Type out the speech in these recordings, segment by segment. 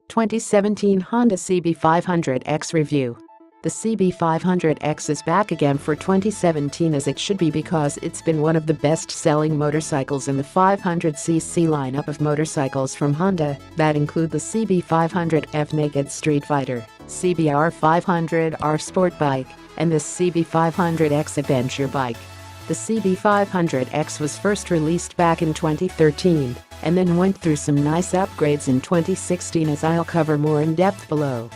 2017 Honda CB500X Review. The CB500X is back again for 2017, as it should be, because it's been one of the best-selling motorcycles in the 500cc lineup of motorcycles from Honda that include the CB500F Naked Street Fighter, CBR500R Sport Bike, and the CB500X Adventure Bike. The CB500X was first released back in 2013 and then went through some nice upgrades in 2016, as I'll cover more in depth below.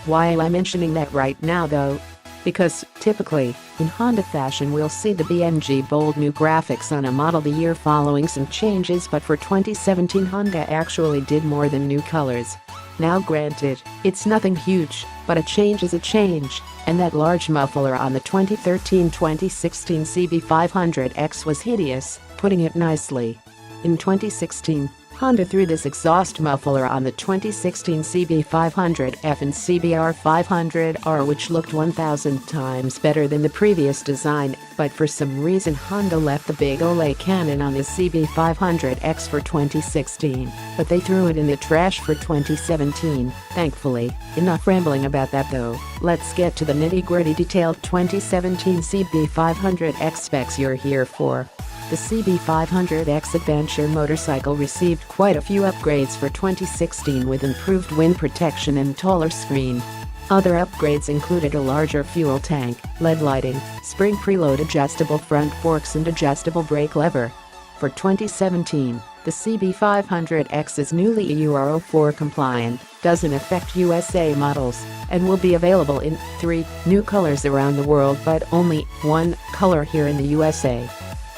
Why am I mentioning that right now though? Because, typically, in Honda fashion, we'll see the BMG bold new graphics on a model the year following some changes, but for 2017 Honda actually did more than new colors. Now granted, it's nothing huge, but a change is a change, and that large muffler on the 2013-2016 CB500X was hideous, putting it nicely. In 2016, Honda threw this exhaust muffler on the 2016 CB500F and CBR500R, which looked 1,000 times better than the previous design, but for some reason Honda left the big Olay cannon on the CB500X for 2016, but they threw it in the trash for 2017, thankfully. Enough rambling about that though, let's get to the nitty-gritty detailed 2017 CB500X specs you're here for. The CB500X Adventure motorcycle received quite a few upgrades for 2016, with improved wind protection and taller screen. Other upgrades included a larger fuel tank, LED lighting, spring preload, adjustable front forks, and adjustable brake lever. For 2017, the CB500X is newly Euro 4 compliant, doesn't affect USA models, and will be available in 3 new colors around the world, but only 1 color here in the USA.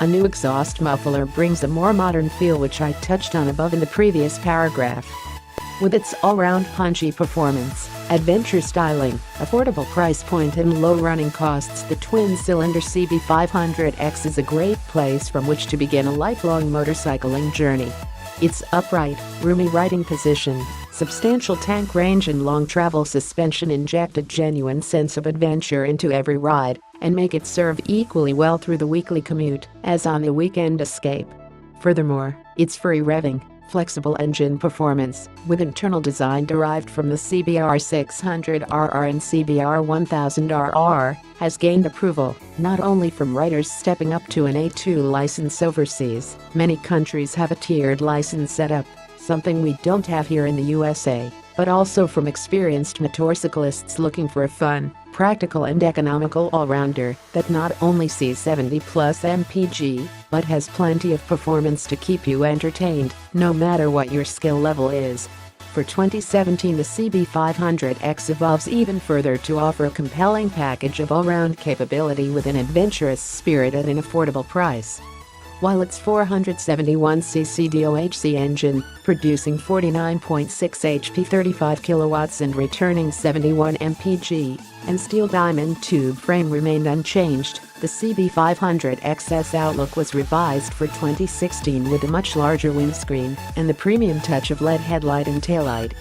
A new exhaust muffler brings a more modern feel, which I touched on above in the previous paragraph. With its all-round punchy performance, adventure styling, affordable price point, and low running costs, the twin-cylinder CB500X is a great place from which to begin a lifelong motorcycling journey. Its upright, roomy riding position, substantial tank range, and long travel suspension inject a genuine sense of adventure into every ride and make it serve equally well through the weekly commute as on the weekend escape. Furthermore, its free revving, flexible engine performance, with internal design derived from the CBR600RR and CBR1000RR, has gained approval, not only from riders stepping up to an A2 license overseas. Many countries have a tiered license setup, something we don't have here in the USA, but also from experienced motorcyclists looking for a fun, practical, and economical all-rounder that not only sees 70+ mpg, but has plenty of performance to keep you entertained, no matter what your skill level is. For 2017, the CB500X evolves even further to offer a compelling package of all-round capability with an adventurous spirit at an affordable price. While its 471cc DOHC engine, producing 49.6 HP, 35 kilowatts, and returning 71 mpg, and steel diamond tube frame remained unchanged, the CB500X's outlook was revised for 2016 with a much larger windscreen and the premium touch of LED headlight and taillight.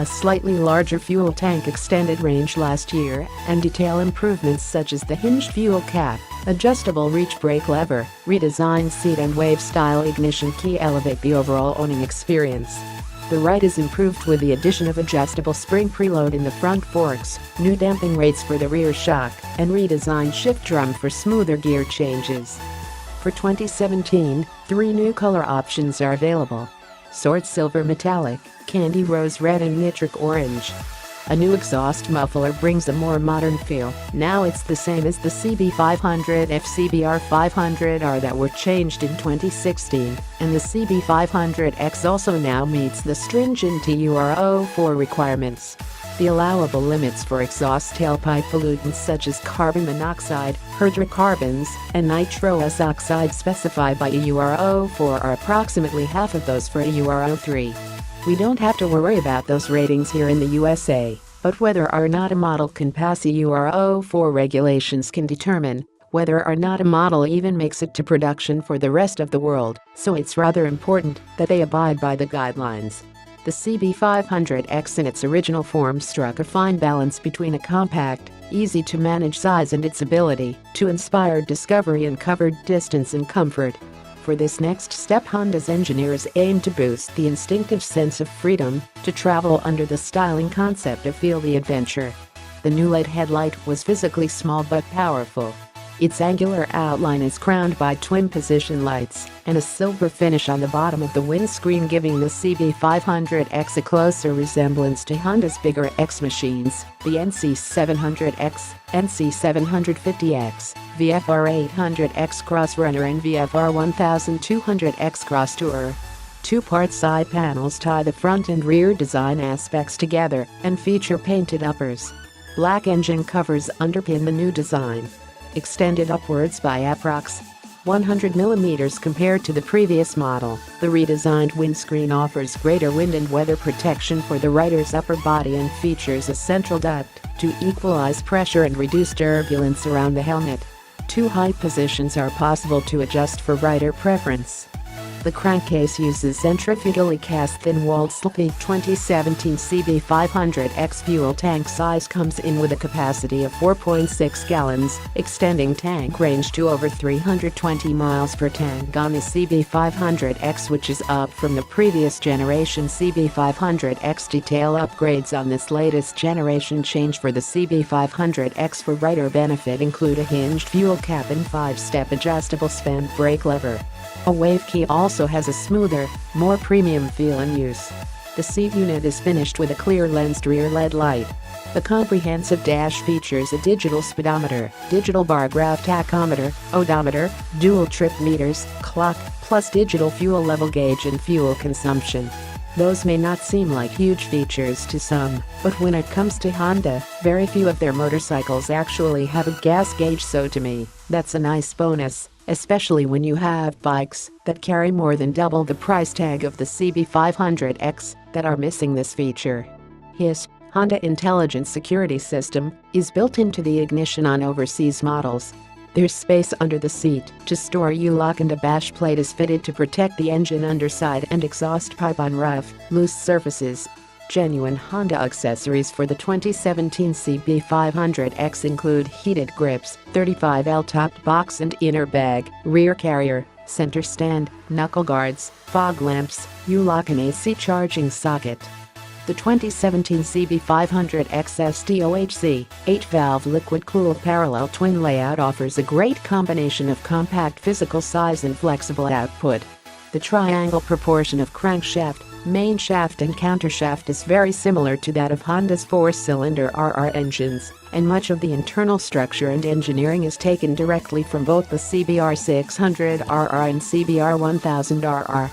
A slightly larger fuel tank, extended range last year, and detail improvements such as the hinged fuel cap, adjustable reach brake lever, redesigned seat, and wave-style ignition key elevate the overall owning experience. The ride is improved with the addition of adjustable spring preload in the front forks, new damping rates for the rear shock, and redesigned shift drum for smoother gear changes. For 2017, 3 new color options are available: Sword Silver Metallic, Candy Rose Red, and Nitric Orange. A new exhaust muffler brings a more modern feel. Now it's the same as the CB500F, CBR500R that were changed in 2016, and the CB500X also now meets the stringent Euro 4 requirements. The allowable limits for exhaust tailpipe pollutants such as carbon monoxide, hydrocarbons, and nitrous oxide specified by Euro 4 are approximately half of those for Euro 3. We don't have to worry about those ratings here in the USA, but whether or not a model can pass Euro 4 regulations can determine whether or not a model even makes it to production for the rest of the world, so it's rather important that they abide by the guidelines. The CB500X in its original form struck a fine balance between a compact, easy-to-manage size and its ability to inspire discovery and covered distance and comfort. For this next step, Honda's engineers aim to boost the instinctive sense of freedom to travel under the styling concept of Feel the Adventure. The new LED headlight was physically small but powerful. Its angular outline is crowned by twin-position lights and a silver finish on the bottom of the windscreen, giving the CB500X a closer resemblance to Honda's bigger X machines, the NC700X, NC750X, VFR800X Crossrunner and VFR1200X Cross Tourer. Two-part side panels tie the front and rear design aspects together and feature painted uppers. Black engine covers underpin the new design, extended upwards by approx. 100 mm compared to the previous model. The redesigned windscreen offers greater wind and weather protection for the rider's upper body and features a central duct to equalize pressure and reduce turbulence around the helmet. Two height positions are possible to adjust for rider preference. The crankcase uses centrifugally cast thin-walled steel. 2017 CB500X fuel tank size comes in with a capacity of 4.6 gallons, extending tank range to over 320 miles per tank on the CB500X, which is up from the previous generation CB500X. Detail upgrades on this latest generation change for the CB500X for rider benefit include a hinged fuel cap and 5-step adjustable span brake lever. A wave key also has a smoother, more premium feel in use. The seat unit is finished with a clear-lensed rear LED light. The comprehensive dash features a digital speedometer, digital bar graph tachometer, odometer, dual trip meters, clock, plus digital fuel level gauge and fuel consumption. Those may not seem like huge features to some, but when it comes to Honda, very few of their motorcycles actually have a gas gauge, so to me, that's a nice bonus, especially when you have bikes that carry more than double the price tag of the CB500X that are missing this feature. HISS, Honda Intelligent Security System, is built into the ignition on overseas models. There's space under the seat to store U-lock, and a bash plate is fitted to protect the engine underside and exhaust pipe on rough, loose surfaces. Genuine Honda accessories for the 2017 CB500X include heated grips, 35L topped box and inner bag, rear carrier, center stand, knuckle guards, fog lamps, U-lock and AC charging socket. The 2017 CB500X STOHC 8-valve liquid-cooled parallel twin layout offers a great combination of compact physical size and flexible output. The triangle proportion of crankshaft, main shaft and countershaft is very similar to that of Honda's 4-cylinder RR engines, and much of the internal structure and engineering is taken directly from both the CBR600RR and CBR1000RR.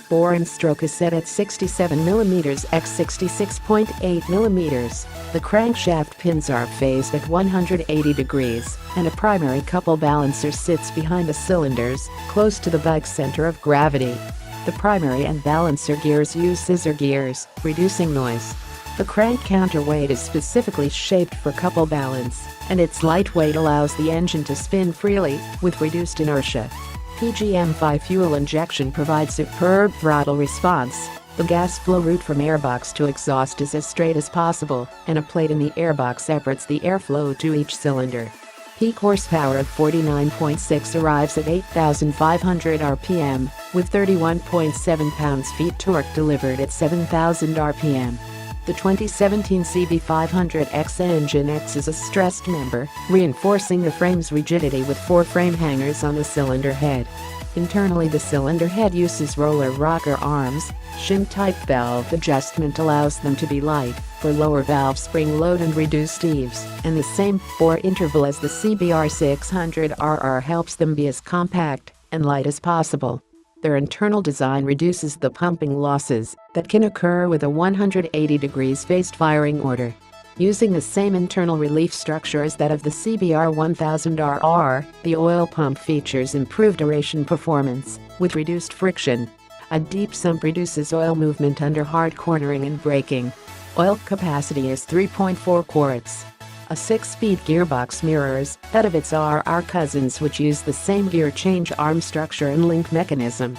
Bore and stroke is set at 67 mm x 66.8 mm. The crankshaft pins are phased at 180 degrees, and a primary couple balancer sits behind the cylinders, close to the bike's center of gravity. The primary and balancer gears use scissor gears, reducing noise. The crank counterweight is specifically shaped for couple balance, and its lightweight allows the engine to spin freely, with reduced inertia. PGM-5 fuel injection provides superb throttle response. The gas flow route from airbox to exhaust is as straight as possible, and a plate in the airbox separates the airflow to each cylinder. Peak horsepower of 49.6 arrives at 8,500 RPM, with 31.7 pounds-feet torque delivered at 7,000 RPM. The 2017 CB500X Engine X is a stressed member, reinforcing the frame's rigidity with 4 frame hangers on the cylinder head. Internally, the cylinder head uses roller rocker arms. Shim-type valve adjustment allows them to be light, for lower valve spring load and reduced eaves, and the same bore interval as the CBR600RR helps them be as compact and light as possible. Their internal design reduces the pumping losses that can occur with a 180 degrees phased firing order. Using the same internal relief structure as that of the CBR1000RR, the oil pump features improved aeration performance, with reduced friction. A deep sump reduces oil movement under hard cornering and braking. Oil capacity is 3.4 quarts. A 6-speed gearbox mirrors that of its RR cousins, which use the same gear change arm structure and link mechanism.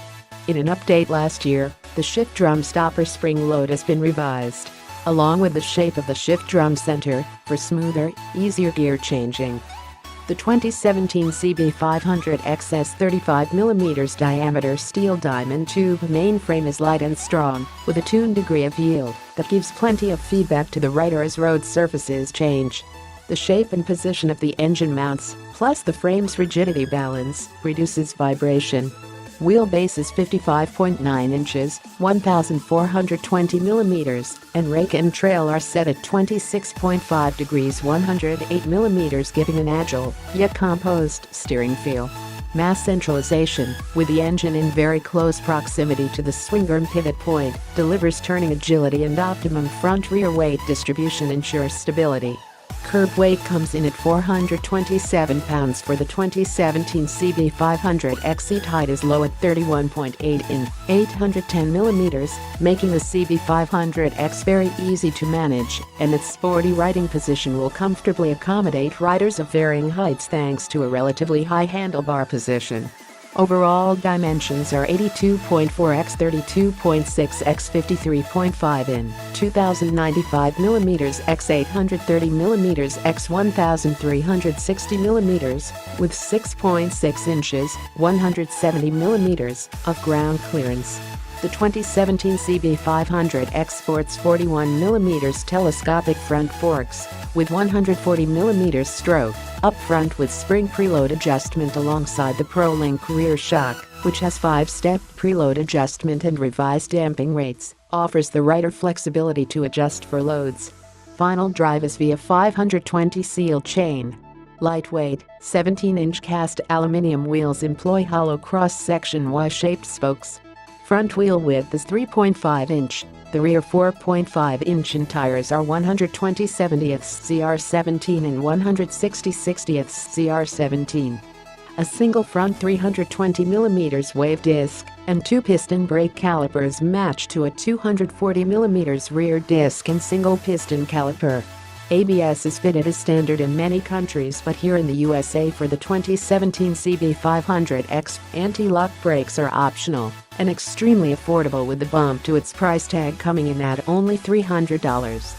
In an update last year, the shift drum stopper spring load has been revised, along with the shape of the shift drum center, for smoother, easier gear changing. The 2017 CB500X has 35mm diameter steel diamond tube mainframe is light and strong, with a tuned degree of yield that gives plenty of feedback to the rider as road surfaces change. The shape and position of the engine mounts, plus the frame's rigidity balance, reduces vibration. Wheelbase is 55.9 inches, 1,420mm, and rake and trail are set at 26.5 degrees 108mm, giving an agile, yet composed, steering feel. Mass centralization, with the engine in very close proximity to the swing arm pivot point, delivers turning agility, and optimum front-rear weight distribution ensures stability. Curb weight comes in at 427 pounds for the 2017 CB500X. Seat height is low at 31.8 in 810mm, making the CB500X very easy to manage, and its sporty riding position will comfortably accommodate riders of varying heights thanks to a relatively high handlebar position. Overall dimensions are 82.4 x 32.6 x 53.5 in 2,095mm x 830mm x 1,360mm, with 6.6 inches, 170mm, of ground clearance. The 2017 CB500X sports 41mm telescopic front forks, with 140mm stroke, up front with spring preload adjustment alongside the ProLink rear shock, which has 5-step preload adjustment and revised damping rates, offers the rider flexibility to adjust for loads. Final drive is via 520 seal chain. Lightweight, 17-inch cast aluminum wheels employ hollow cross-section Y-shaped spokes. Front wheel width is 3.5 inch, the rear 4.5 inch, and tires are 120/70ths CR17 and 160/60ths CR17. A single front 320mm wave disc and 2 piston brake calipers match to a 240mm rear disc and single piston caliper. ABS is fitted as standard in many countries, but here in the USA for the 2017 CB500X, anti-lock brakes are optional and extremely affordable, with the bump to its price tag coming in at only $300.